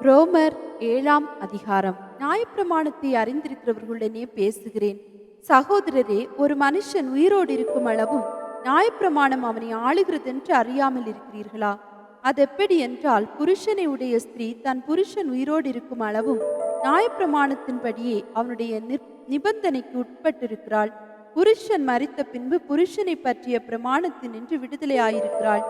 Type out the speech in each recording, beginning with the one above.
ரோமர் 7ஆம் அதிகாரம். நியாயப்பிரமாணத்தை அறிந்திருக்கிறவர்களுடனே பேசுகிறேன். சகோதரரே, ஒரு மனுஷன் உயிரோடு இருக்கும் அளவும் நியாயப்பிரமாணம் அவனை ஆளுகிறதென்று அறியாமல் இருக்கிறீர்களா? அதெப்படி என்றால், புருஷனை உடைய ஸ்திரீ தன் புருஷன் உயிரோடு இருக்கும் அளவும் நியாயப்பிரமாணத்தின்படியே அவனுடைய நிபந்தனைக்கு உட்பட்டிருக்கிறாள். புருஷன் மரித்த பின்பு புருஷனை பற்றிய பிரமாணத்தினின்று விடுதலையாயிருக்கிறாள்.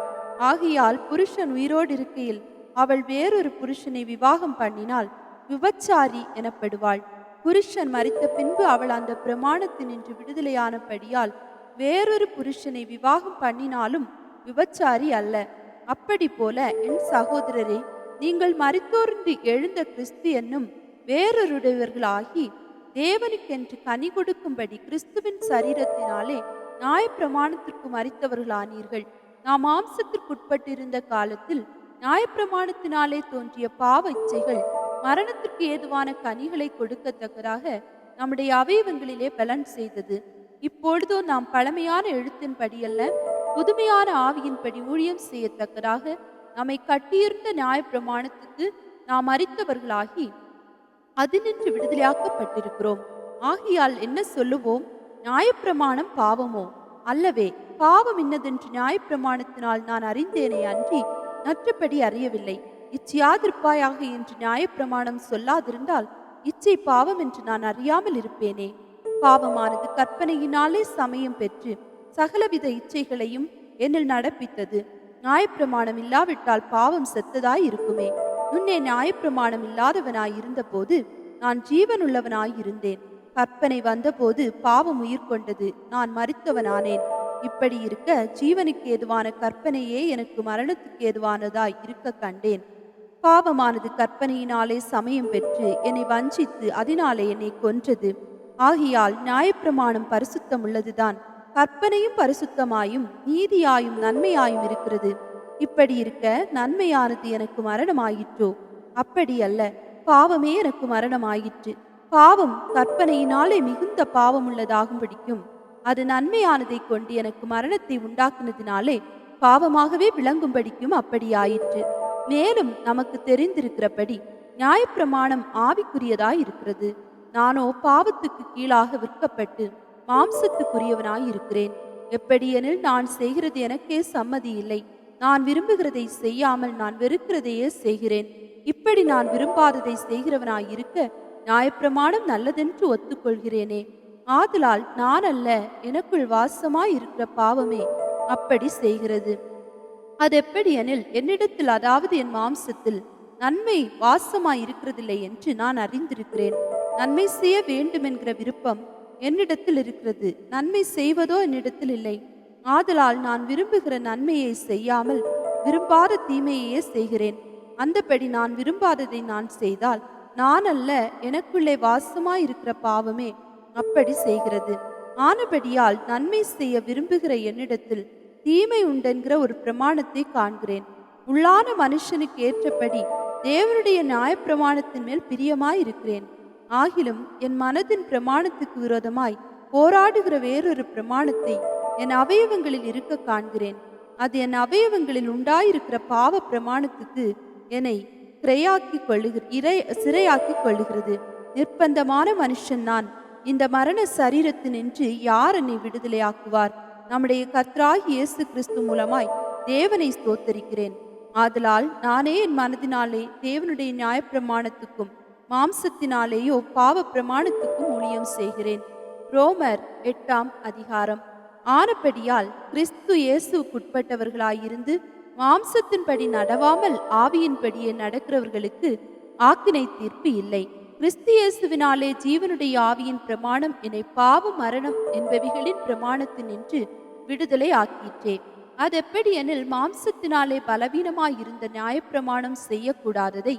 ஆகையால் புருஷன் உயிரோடு இருக்கையில் அவள் வேறொரு புருஷனை விவாகம் பண்ணினால் விபச்சாரி எனப்படுவாள். புருஷன் மரித்த பின்பு அவள் அந்த பிரமாணத்தினின்று விடுதலையானபடியால் வேறொரு புருஷனை விவாகம் பண்ணினாலும் விபச்சாரி அல்ல. அப்படி போல என் சகோதரரே, நீங்கள் மரித்தோர்ந்து எழுந்த கிறிஸ்து என்னும் வேறொருடையவர்களாகி தேவனுக்கென்று கனி கொடுக்கும்படி கிறிஸ்துவின் சரீரத்தினாலே நியாயப்பிரமாணத்திற்கு மரித்தவர்களானீர்கள். நாம் மாம்சத்திற்குட்பட்டிருந்த காலத்தில் நியாயப்பிரமாணத்தினாலே தோன்றிய பாவ இச்சைகள் மரணத்திற்கு ஏதுவான கனிகளை கொடுக்கத்தக்கதாக நம்முடைய அவயவங்களிலே பலன் செய்தது. இப்பொழுதோ நாம் பழமையான எழுத்தின்படியல்ல, புதுமையான ஆவியின்படி ஊழியம் செய்யத்தக்கதாக நம்மை கட்டியிருந்த நியாயப்பிரமாணத்துக்கு நாம் மரித்தவர்களாகி அதினின்று விடுதலையாக்கப்பட்டிருக்கிறோம். ஆகையால் என்ன சொல்லுவோம்? நியாயப்பிரமாணம் பாவமோ? அல்லவே. பாவம் இன்னதென்று நியாயப்பிரமாணத்தினால் நான் அறிந்தேனே அன்றி மற்றபடி அறியவில்லை. இச்சையாதிருப்பாயாக என்று நியாயப்பிரமாணம் சொல்லாதிருந்தால் இச்சை பாவம் என்று நான் அறியாமல் இருப்பேனே. பாவமானது கற்பனையினாலே சமயம் பெற்று சகலவித இச்சைகளையும் என்னில் நடப்பித்தது. நியாயப்பிரமாணம் இல்லாவிட்டால் பாவம் செத்ததாய் இருக்குமே. முன்னே நியாயப்பிரமாணம் இல்லாதவனாய் இருந்தபோது நான் ஜீவனுள்ளவனாய் இருந்தேன். கற்பனை வந்தபோது பாவம் உயிர் கொண்டது, நான் மரித்தவனானேன். இப்படி இருக்க ஜீவனுக்கு ஏதுவான கற்பனையே எனக்கு மரணத்துக்கு ஏதுவானதாய் இருக்க கண்டேன். பாவமானது கற்பனையினாலே சமயம் பெற்று என்னை வஞ்சித்து அதனாலே என்னை கொன்றது. ஆகையால் நியாயப்பிரமாணம் பரிசுத்தம் உள்ளதுதான், கற்பனையும் பரிசுத்தமாயும் நீதியாயும் நன்மையாயும் இருக்கிறது. இப்படி இருக்க நன்மையானது எனக்கு மரணமாயிற்றோ? அப்படி அல்ல, பாவமே எனக்கு மரணமாயிற்று. பாவம் கற்பனையினாலே மிகுந்த பாவம் உள்ளதாகும்படிக்கும் அது நன்மையானதை கொண்டு எனக்கு மரணத்தை உண்டாக்குனதினாலே பாவமாகவே விளங்கும்படிக்கும் அப்படியாயிற்று. மேலும் நமக்கு தெரிந்திருக்கிறபடி நியாயப்பிரமாணம் ஆவிக்குரியதாய் இருக்கிறது. நானோ பாவத்துக்கு கீழாக விற்கப்பட்டு மாம்சத்துக்குரியவனாய் இருக்கிறேன். எப்படியெனில் நான் செய்கிறது எனக்கே சம்மதி இல்லை. நான் விரும்புகிறதை செய்யாமல் நான் வெறுக்கிறதையே செய்கிறேன். இப்படி நான் விரும்பாததை செய்கிறவனாய் இருக்க நியாயப்பிரமாணம் நல்லதென்று ஒத்துக்கொள்கிறேனே. ஆதலால் நான் அல்ல, எனக்குள் வாசமாய் இருக்கிற பாவமே அப்படி செய்கிறது. அது எப்படி எனில், என்னிடத்தில் அதாவது என் மாம்சத்தில் நன்மை வாசமாய் இருக்கிறதில்லை என்று நான் அறிந்திருக்கிறேன். நன்மை செய்ய வேண்டும் என்கிற விருப்பம் என்னிடத்தில் இருக்கிறது, நன்மை செய்வதோ என்னிடத்தில் இல்லை. ஆதலால் நான் விரும்புகிற நன்மையை செய்யாமல் விரும்பாத தீமையையே செய்கிறேன். அந்தபடி நான் விரும்பாததை நான் செய்தால் நான் அல்ல, எனக்குள்ளே வாசமாய் இருக்கிற பாவமே அப்படி செய்கிறது. ஆனபடியால் நன்மை செய்ய விரும்புகிற என்னிடத்தில் தீமை உண்டென்கிற ஒரு பிரமாணத்தை காண்கிறேன். உள்ளான மனுஷனுக்கு ஏற்றபடி தேவனுடைய நியாயப்பிரமாணத்தின் மேல் பிரியமாய் இருக்கிறேன். ஆகிலும் என் மனதின் பிரமாணத்துக்கு விரோதமாய் போராடுகிற வேறொரு பிரமாணத்தை என் அவயவங்களில் இருக்க காண்கிறேன். அது என் அவயவங்களில் உண்டாயிருக்கிற பாவ பிரமாணத்துக்கு என்னை சிறையாக்கி கொள்ளுகிறது. நிர்பந்தமான மனுஷன் நான். இந்த மரண சரீரத்தினின்று யார் என்னை விடுதலையாக்குவார்? நம்முடைய கர்த்தராகிய இயேசு கிறிஸ்து மூலமாய் தேவனை ஸ்தோத்தரிக்கிறேன். ஆதலால் நானே என் மனதினாலே தேவனுடைய நியாயப்பிரமாணத்துக்கும் மாம்சத்தினாலேயோ பாவ பிரமாணத்துக்கும் ஊழியம் செய்கிறேன். ரோமர் 8ஆம் அதிகாரம். ஆனபடியால் கிறிஸ்து இயேசுக்குட்பட்டவர்களாயிருந்து மாம்சத்தின்படி நடவாமல் ஆவியின்படியே நடக்கிறவர்களுக்கு ஆக்கினை தீர்ப்பு இல்லை. கிறிஸ்து இயேசுவினாலே ஜீவனுடைய ஆவியின் பிரமாணம் என்னை பாவ மரணம் என்பவைகளின் பிரமாணத்தினின்று விடுதலை ஆக்கிற்றே. அது எப்படி எனில், மாம்சத்தினாலே பலவீனமாயிருந்த நியாயப்பிரமாணம் செய்யக்கூடாததை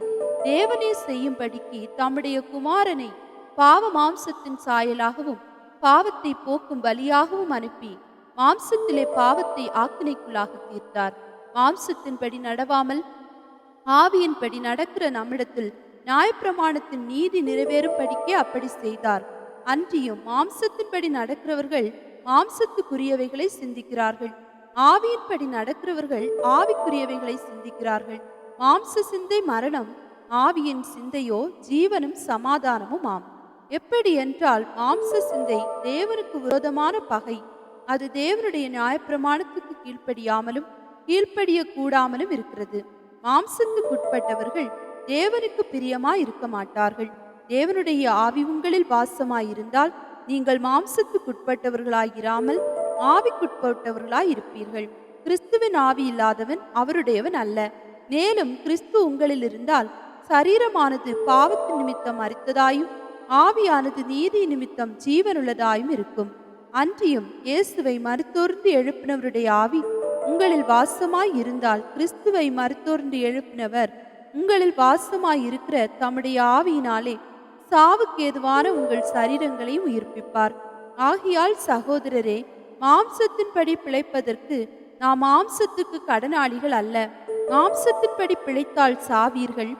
தேவனே செய்யும்படிக்கு தம்முடைய குமாரனை பாவ மாம்சத்தின் சாயலாகவும் பாவத்தை போக்கும் பலியாகவும் அனுப்பி மாம்சத்திலே பாவத்தை ஆக்கினைக்குள்ளாக தீர்த்தார். மாம்சத்தின்படி நடவாமல் ஆவியின்படி நடக்கிற நம்மிடத்தில் நியாயப்பிரமாணத்தின் நீதி நிறைவேறும்படிக்கே அப்படி செய்தார். அன்றியும் மாம்சத்தின்படி நடக்கிறவர்கள் மாம்சத்துக்குரியவைகளை சிந்திக்கிறார்கள், ஆவியின்படி நடக்கிறவர்கள் ஆவிக்குரியவைகளை சிந்திக்கிறார்கள். மாம்ச சிந்தை மரணம், ஆவியின் சிந்தையோ ஜீவனும் சமாதானமும் ஆம். எப்படி என்றால், மாம்ச சிந்தை தேவனுக்கு விரோதமான பகை. அது தேவனுடைய நியாயப்பிரமாணத்துக்கு கீழ்ப்படியாமலும் கீழ்ப்படிய கூடாமலும் இருக்கிறது. மாம்சத்துக்குட்பட்டவர்கள் தேவனுக்கு பிரியமாய் இருக்க மாட்டார்கள். தேவனுடைய ஆவி உங்களில் வாசமாயிருந்தால் நீங்கள் மாம்சத்துக்குட்பட்டவர்களாயிராமல் ஆவிக்குட்பட்டவர்களாய் இருப்பீர்கள். கிறிஸ்துவின் ஆவி இல்லாதவன் அவருடையவன் அல்ல. மேலும் கிறிஸ்து உங்களில் இருந்தால் சரீரமானது பாவத்தின் நிமித்தம் மரித்ததாயும் ஆவியானது நீதி நிமித்தம் ஜீவனுள்ளதாயும் இருக்கும். அன்றியும் இயேசுவை மருத்தோர்ந்து எழுப்பினவருடைய ஆவி உங்களில் வாசமாய் இருந்தால் கிறிஸ்துவை மருத்தோர்ந்து எழுப்பினவர் உங்களில் வாசமாய் இருக்கிற தம்முடைய ஆவியினாலே சாவுக்கு ஏதுவான உங்கள் சரீரங்களையும் உயிர்ப்பிப்பார். ஆகையால் சகோதரரே, மாம்சத்தின்படி பிழைப்பதற்கு நாம் மாம்சத்துக்கு கடனாளிகள் அல்ல. மாம்சத்தின்படி பிழைத்தால் சாவீர்கள்,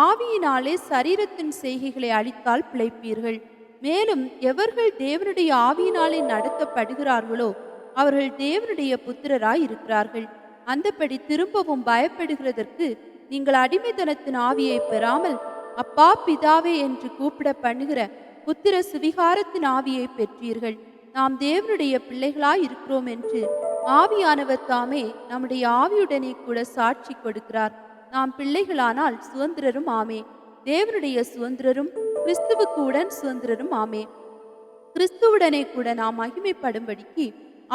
ஆவியினாலே சரீரத்தின் செய்கைகளை அழித்தால் பிழைப்பீர்கள். மேலும் எவர்கள் தேவனுடைய ஆவியினாலே நடத்தப்படுகிறார்களோ அவர்கள் தேவனுடைய புத்திரராய் இருக்கிறார்கள். அந்தபடி திரும்பவும் பயப்படுகிறதற்கு நீங்கள் அடிமைத்தனத்தின் ஆவியை பெறாமல் அப்பா பிதாவே என்று கூப்பிட பண்ணுகிற புத்திர சுவிகாரத்தின் ஆவியை பெற்றீர்கள். நாம் தேவனுடைய பிள்ளைகளாய் இருக்கிறோம் என்று ஆவியானவர் தாமே நம்முடைய ஆவியுடனே கூட சாட்சி கொடுக்கிறார். நாம் பிள்ளைகளானால் சுதந்திரரும் ஆமே, தேவனுடைய சுதந்திரரும் கிறிஸ்துவுக்கு உடன் சுதந்திரரும் ஆமே. கிறிஸ்துவுடனே கூட நாம் மகிமைப்படும்படிக்கு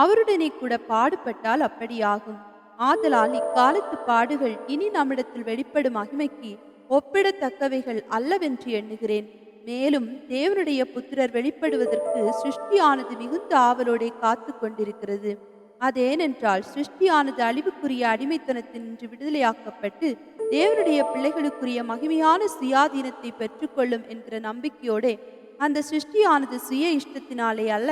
அவருடனே கூட பாடுபட்டால் அப்படியாகும். ஆதலால் இக்காலத்து பாடுகள் இனி நம்மிடத்தில் வெளிப்படும் மகிமைக்கு ஒப்பிடத்தக்கவைகள் அல்லவென்று எண்ணுகிறேன். மேலும் தேவனுடைய புத்திரர் வெளிப்படுவதற்கு சிருஷ்டியானது மிகுந்த ஆவலோடே காத்து கொண்டிருக்கிறது. அதேனென்றால் சிருஷ்டியானது அழிவுக்குரிய அடிமைத்தனத்தினின்று விடுதலையாக்கப்பட்டு தேவனுடைய பிள்ளைகளுக்குரிய மகிமையான சுயாதீனத்தை பெற்றுக்கொள்ளும் என்கிற நம்பிக்கையோடே அந்த சிருஷ்டியானது சுய இஷ்டத்தினாலே அல்ல,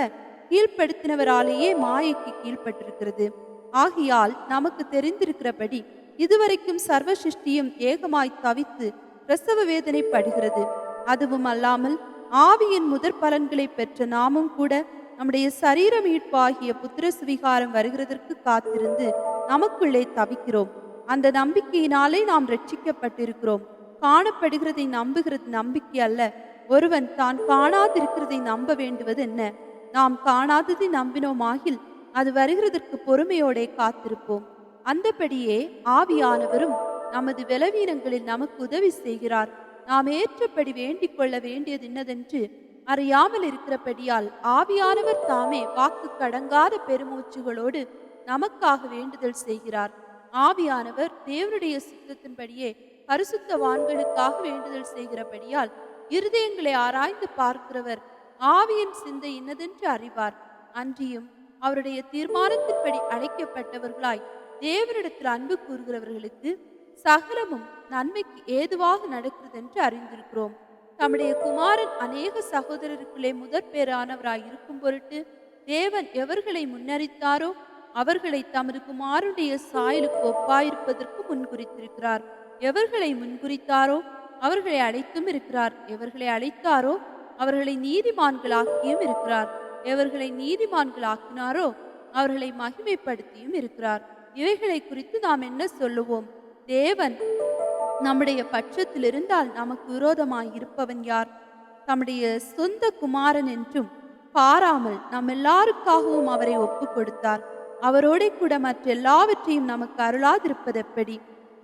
கீழ்ப்படுத்தினவராலேயே மாயைக்கு கீழ்ப்பட்டிருக்கிறது. ஆகையால் நமக்கு தெரிந்திருக்கிறபடி இதுவரைக்கும் சர்வ சிருஷ்டியும் ஏகமாய் தவித்து பிரசவ வேதனைப்படுகிறது. அதுவும் அல்லாமல் ஆவியின் முதற் பலன்களை பெற்ற நாமும் கூட நம்முடைய சரீர மீட்பாகிய புத்திர சுவிகாரம் வருகிறதற்கு காத்திருந்து நமக்குள்ளே தவிக்கிறோம். அந்த நம்பிக்கையினாலே நாம் ரட்சிக்கப்பட்டிருக்கிறோம். காணப்படுகிறதை நம்புகிறது நம்பிக்கை அல்ல. ஒருவன் தான் காணாதிருக்கிறதை நம்ப வேண்டுவது என்ன? நாம் காணாததை நம்பினோமாகில் அது வருகிறதற்கு பொறுமையோடே காத்திருப்போம். அந்தபடியே ஆவியானவரும் நமது பலவீனங்களில் நமக்கு உதவி செய்கிறார். நாம் ஏற்றபடி வேண்டிக் கொள்ள வேண்டியது இன்னதென்று அறியாமல் இருக்கிறபடியால் ஆவியானவர் தாமே வாக்கு கடங்காத பெருமூச்சுகளோடு நமக்காக வேண்டுதல் செய்கிறார். ஆவியானவர் தேவனுடைய சித்தத்தின்படியே பரிசுத்தவான்களுக்காக வேண்டுதல் செய்கிறபடியால் இருதயங்களை ஆராய்ந்து பார்க்கிறவர் ஆவியின் சிந்தை இன்னதென்று அறிவார். அன்றியும் அவருடைய தீர்மானத்தின்படி அழைக்கப்பட்டவர்களாய் தேவனிடத்தில் அன்பு கூறுகிறவர்களுக்கு சகலமும் நன்மைக்கு ஏதுவாக நடக்கிறது என்று அறிந்திருக்கிறோம். தம்முடைய குமாரன் அநேக சகோதரருக்குள்ளே முதற் பேரானவராய் இருக்கும் பொருட்டு தேவன் எவர்களை முன்னறித்தாரோ அவர்களை தமது குமாரனுடைய சாயலுக்கு ஒப்பாயிருப்பதற்கு முன்குறித்திருக்கிறார். எவர்களை முன்குறித்தாரோ அவர்களை அழைத்தும் இருக்கிறார். எவர்களை அழைத்தாரோ அவர்களை நீதிமான்களாக்கியும் இருக்கிறார். எவர்களை நீதிமான்களாக்கினாரோ அவர்களை மகிமைப்படுத்தியும் இருக்கிறார். இவைகளை குறித்து நாம் என்ன சொல்லுவோம்? தேவன் நம்முடைய பட்சத்தில் இருந்தால் நமக்கு விரோதமாய் இருப்பவன் யார்? தம்முடைய சொந்த குமாரன் என்றும் பாராமல் நம் எல்லாருக்காகவும் அவரை ஒப்பு கொடுத்தார். அவரோட கூட மற்ற எல்லாவற்றையும் நமக்கு அருளாதிருப்பது எப்படி?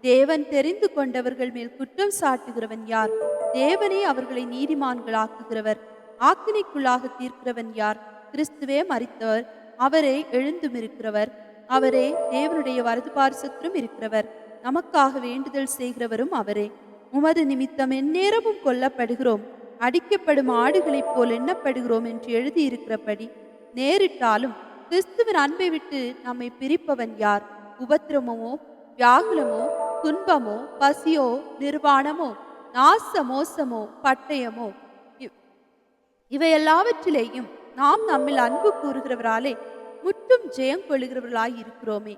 தேவன் தெரிந்து கொண்டவர்கள் மேல் குற்றம் சாட்டுகிறவன் யார்? தேவனே அவர்களை நீதிமான்களாக்குகிறவர். ஆக்கினைக்குள்ளாக தீர்க்கிறவன் யார்? கிறிஸ்துவே மரித்தவர், அவரே எழுந்தும் இருக்கிறவர், அவரே தேவனுடைய வலது பார்சத்திலும் இருக்கிறவர், நமக்காக வேண்டுதல் செய்கிறவரும் அவரே. உமது நிமித்தம் எந்நேரமும் கொல்லப்படுகிறோம், அடிக்கப்படும் ஆடுகளைப் போல் எண்ணப்படுகிறோம் என்று எழுதியிருக்கிறபடி நேரிட்டாலும் கிறிஸ்துவின் அன்பை விட்டு நம்மை பிரிப்பவன் யார்? உபத்திரமோ, வியாகுலமோ, துன்பமோ, பசியோ, நிர்வாணமோ, நாச மோசமோ, பட்டயமோ, இவையெல்லாவற்றிலேயும் நாம் நம்மில் அன்பு கூறுகிறவராலே முற்றும் ஜெயம் கொள்ளுகிறவர்களாய் இருக்கிறோமே.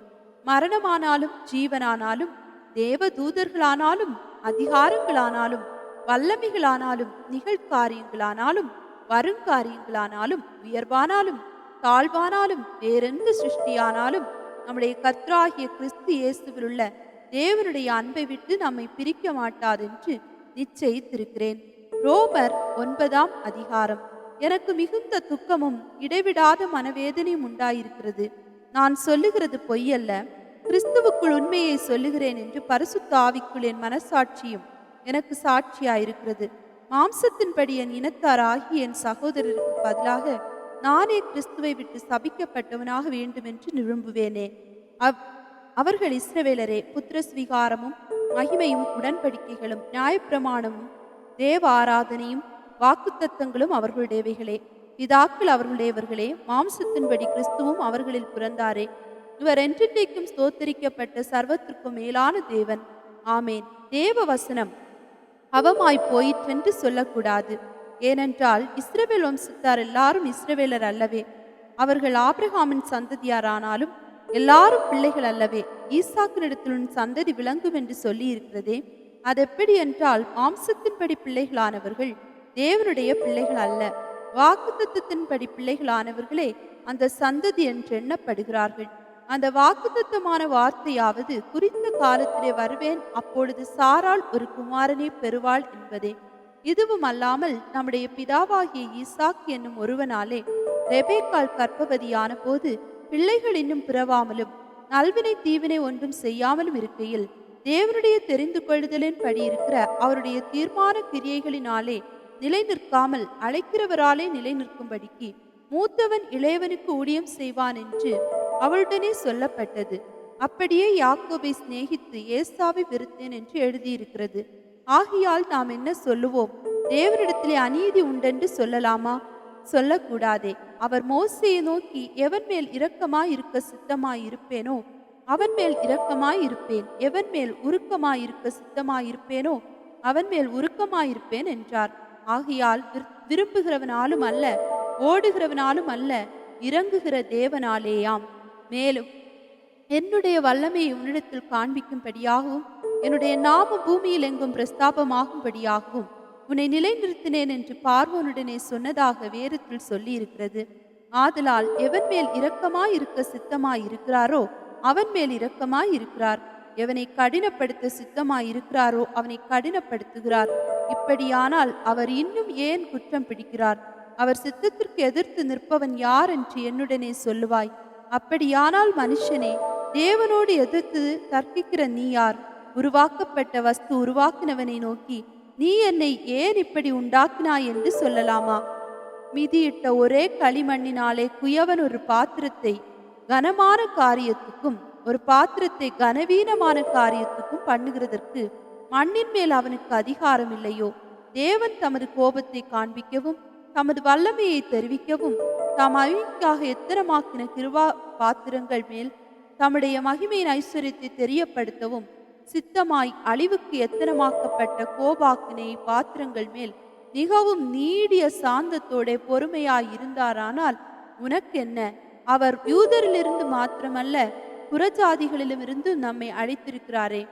மரணமானாலும் ஜீவனானாலும் தேவ தூதர்களானாலும் அதிகாரங்களானாலும் வல்லமைகளானாலும் நிகழ்காரியங்களானாலும் வருங்காரியங்களானாலும் உயர்வானாலும் தாழ்வானாலும் வேறெந்த சிருஷ்டியானாலும் நம்முடைய கர்த்தராகிய கிறிஸ்து இயேசுவில் உள்ள தேவனுடைய அன்பை விட்டு நம்மை பிரிக்க மாட்டாதென்று நிச்சயித்திருக்கிறேன். ரோமர் 9ஆம் அதிகாரம். எனக்கு மிகுந்த துக்கமும் இடைவிடாத மனவேதனையும் உண்டாயிருக்கிறது. நான் சொல்லுகிறது பொய்யல்ல, கிறிஸ்துவுக்குள் உண்மையை சொல்லுகிறேன் என்று பரிசுத்த ஆவிக்குள் என் மனசாட்சியும் எனக்கு சாட்சியாயிருக்கிறது. மாம்சத்தின்படி என் இனத்தார் ஆகிய என் சகோதரருக்கு பதிலாக நானே கிறிஸ்துவை விட்டு சபிக்கப்பட்டவனாக வேண்டும் என்று விரும்புவேனே. அவர்கள் இஸ்ரவேலரே. புத்திரஸ்வீகாரமும் மகிமையும் உடன்படிக்கைகளும் நியாயப்பிரமாணமும் தேவ ஆராதனையும் வாக்குத்தத்தங்களும் அவர்களுடையவைகளே. பிதாக்கள் அவர்களுடையவர்களே. மாம்சத்தின்படி கிறிஸ்துவும் அவர்களில் பிறந்தாரே. இவர் என்றென்றைக்கும் ஸ்தோத்தரிக்கப்பட்ட சர்வத்திற்கும் மேலான தேவன். ஆமேன். தேவ வசனம் அவமாய் போயிற்றென்று சொல்லக்கூடாது. ஏனென்றால் இஸ்ரவேல் வம்சத்தார் எல்லாரும் இஸ்ரவேலர் அல்லவே. அவர்கள் ஆபிரகாமின் சந்ததியாரானாலும் எல்லாரும் பிள்ளைகள் அல்லவே. ஈசாக்கினிடத்திலும் சந்ததி விளங்கும் என்று சொல்லி இருக்கிறதே. அதெப்படி என்றால் மாம்சத்தின்படி பிள்ளைகளானவர்கள் தேவனுடைய பிள்ளைகள் அல்ல, வாக்குத்தத்தத்தின்படி பிள்ளைகளானவர்களே அந்த சந்ததி என்று எண்ணப்படுகிறார்கள். அந்த வாக்குத்தத்தமான வார்த்தையாவது குறித்த காலத்திலே வருவேன், அப்பொழுது சாராள் ஒரு குமாரனை பெறுவாள் என்பதே. இதுவும் அல்லாமல் நம்முடைய பிதாவாகிய ஈசாக் என்னும் ஒருவனாலே ரெபேக்காள் கர்ப்பவதியான போது பிள்ளைகள் இன்னும் பிறவாமலும் நல்வினை தீவினை ஒன்றும் செய்யாமலும் இருக்கையில் தேவனுடைய தெரிந்து கொள்ளுதலின் படி இருக்கிற அவருடைய தீர்மான கிரியைகளினாலே நிலை நிற்காமல் அழைக்கிறவராலே நிலை நிற்கும்படிக்கு மூத்தவன் இளையவனுக்கு ஊழியம் செய்வான் என்று அவளுடனே சொல்லப்பட்டது. அப்படியே யாக்கோபை சிநேகித்து ஏசாவை வெறுத்தேன் என்று எழுதியிருக்கிறது. ஆகையால் நாம் என்ன சொல்லுவோம்? தேவனிடத்திலே அநீதி உண்டென்று சொல்லலாமா? சொல்லக்கூடாதே. அவர் மோசேயை நோக்கி, எவன் மேல் இரக்கமாய் இருக்க சித்தமாய் இருப்பேனோ அவன் மேல் இரக்கமாய் இருப்பேன், எவன் மேல் உருக்கமாய் இருக்க சித்தமாய் இருப்பேனோ அவன் மேல் உருக்கமாயிருப்பேன் என்றார். ஆகையால் விரும்புகிறவனாலும் அல்ல, ஓடுகிறவனாலும் அல்ல, இறங்குகிற தேவனாலேயாம். மேலும் என்னுடைய வல்லமையை உன்னிடத்தில் காண்பிக்கும்படியாகவும் என்னுடைய நாம பூமியில் எங்கும் பிரஸ்தாபமாகும்படியாகவும் உன்னை நிலைநிறுத்தினேன் என்று பார்வோனுடனே சொன்னதாக வேதத்தில் சொல்லி இருக்கிறது. ஆதலால் எவன் மேல் இரக்கமாய் இருக்க சித்தமாய் இருக்கிறாரோ அவன் மேல் இரக்கமாய் இருக்கிறார். எவனை கடினப்படுத்த சித்தமாய் இருக்கிறாரோ அவனை கடினப்படுத்துகிறார். இப்படியானால் அவர் இன்னும் ஏன் குற்றம் பிடிக்கிறார்? அவர் சித்தத்திற்கு எதிர்த்து நிற்பவன் யார் என்று என்னுடனே சொல்லுவாய். அப்படியானால் மனுஷனே, தேவனோடு எதிர்த்து தர்க்கிக்கிற நீ யார்? உருவாக்கப்பட்ட வஸ்து உருவாக்கினவனை நோக்கி, நீ என்னை ஏன் இப்படி உண்டாக்கினாய் என்று சொல்லலாமா? மிதியிட்ட ஒரே களிமண்ணினாலே குயவன் ஒரு பாத்திரத்தை கனமான காரியத்துக்கும் ஒரு பாத்திரத்தை கனவீனமான காரியத்துக்கும் பண்ணுகிறதற்கு மண்ணின் மேல் அவனுக்கு அதிகாரம் இல்லையோ? தேவன் தமது கோபத்தை காண்பிக்கவும் தமது வல்லமையை தெரிவிக்கவும் தாம் மகிமைக்காக எத்தனமாக்கின கிருபா பாத்திரங்கள் மேல் தம்முடைய மகிமையின் ஐஸ்வர்யத்தை தெரியப்படுத்தவும் சித்தமாய் அழிவுக்கு எத்தனமாக்கப்பட்ட கோபாக்கினை பாத்திரங்கள் மேல் மிகவும் நீடிய சாந்தத்தோட பொறுமையாய் இருந்தாரானால் உனக்கென்ன? அவர் யூதரிலிருந்து மாத்திரமல்ல புறஜாதிகளிலுமிருந்து நம்மை அழைத்திருக்கிறாரே.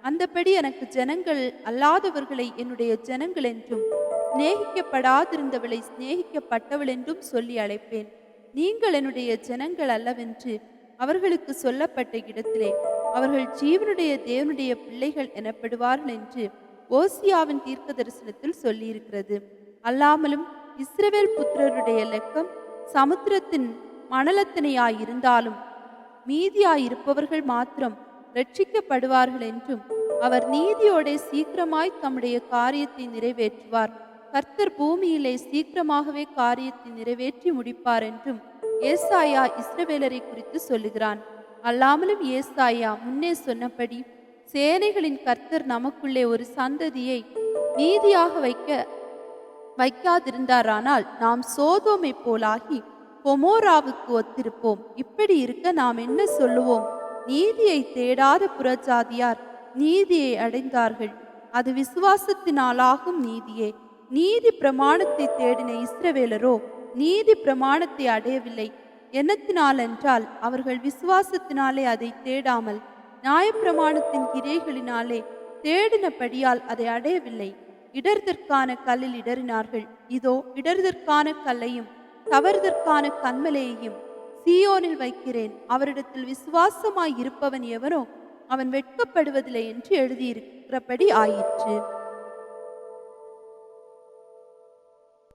அந்தபடி எனக்கு ஜனங்கள் அல்லாதவர்களை என்னுடைய ஜனங்கள் என்றும் சிநேகிக்கப்படாதிருந்தவளை சிநேகிக்கப்பட்டவள் என்றும் சொல்லி அழைப்பேன். நீங்கள் என்னுடைய ஜனங்கள் அல்லவென்று அவர்களுக்கு சொல்லப்பட்ட இடத்திலே அவர்கள் ஜீவனுடைய தேவனுடைய பிள்ளைகள் எனப்படுவார்கள் என்று ஓசியாவின் தீர்க்க தரிசனத்தில் சொல்லியிருக்கிறது. அல்லாமலும் இஸ்ரவேல் புத்திரருடைய லெக்கம் சமுத்திரத்தின் மணலத்தினையாயிருந்தாலும் மீதியாயிருப்பவர்கள் மாத்திரம் ரட்சிக்கப்படுவார்கள் என்றும் அவர் நீதியோட சீக்கிரமாய் தம்முடைய காரியத்தை நிறைவேற்றுவார். கர்த்தர் பூமியிலே சீக்கிரமாகவே காரியத்தை நிறைவேற்றி முடிப்பார் என்றும் ஏசாயா இஸ்ரவேலரை குறித்து சொல்லுகிறான். அல்லாமலும் ஏசாயா முன்னே சொன்னபடி சேனைகளின் கர்த்தர் நமக்குள்ளே ஒரு சந்ததியை நீதியாக வைக்காதிருந்தாரானால் நாம் சோதோமை போலாகி கொமோராவுக்கு ஒத்திருப்போம். இப்படி இருக்க நாம் என்ன சொல்லுவோம்? நீதியை தேடாத புறஜாதியார் நீதியை அடைந்தார்கள், அது விசுவாசத்தினாலாகும் நீதியே. நீதி பிரமாணத்தை தேடின இஸ்ரவேலரோ நீதி பிரமாணத்தை அடையவில்லை. என்னத்தினால் என்றால் அவர்கள் விசுவாசத்தினாலே அதை தேடாமல் நியாயப்பிரமாணத்தின் கிரியைகளினாலே தேடினபடியால் அதை அடையவில்லை. இடர்தற்கான கல்லில் இடறினார்கள். இதோ இடர்தற்கான கல்லையும் தவறுதற்கான கன்மலையையும் சீயோனில் வைக்கிறேன். அவரிடத்தில் விசுவாசமாய் இருப்பவன் எவனோ அவன் வெட்கப்படுவதில்லை என்று எழுதியிருக்கிறபடி ஆயிற்று.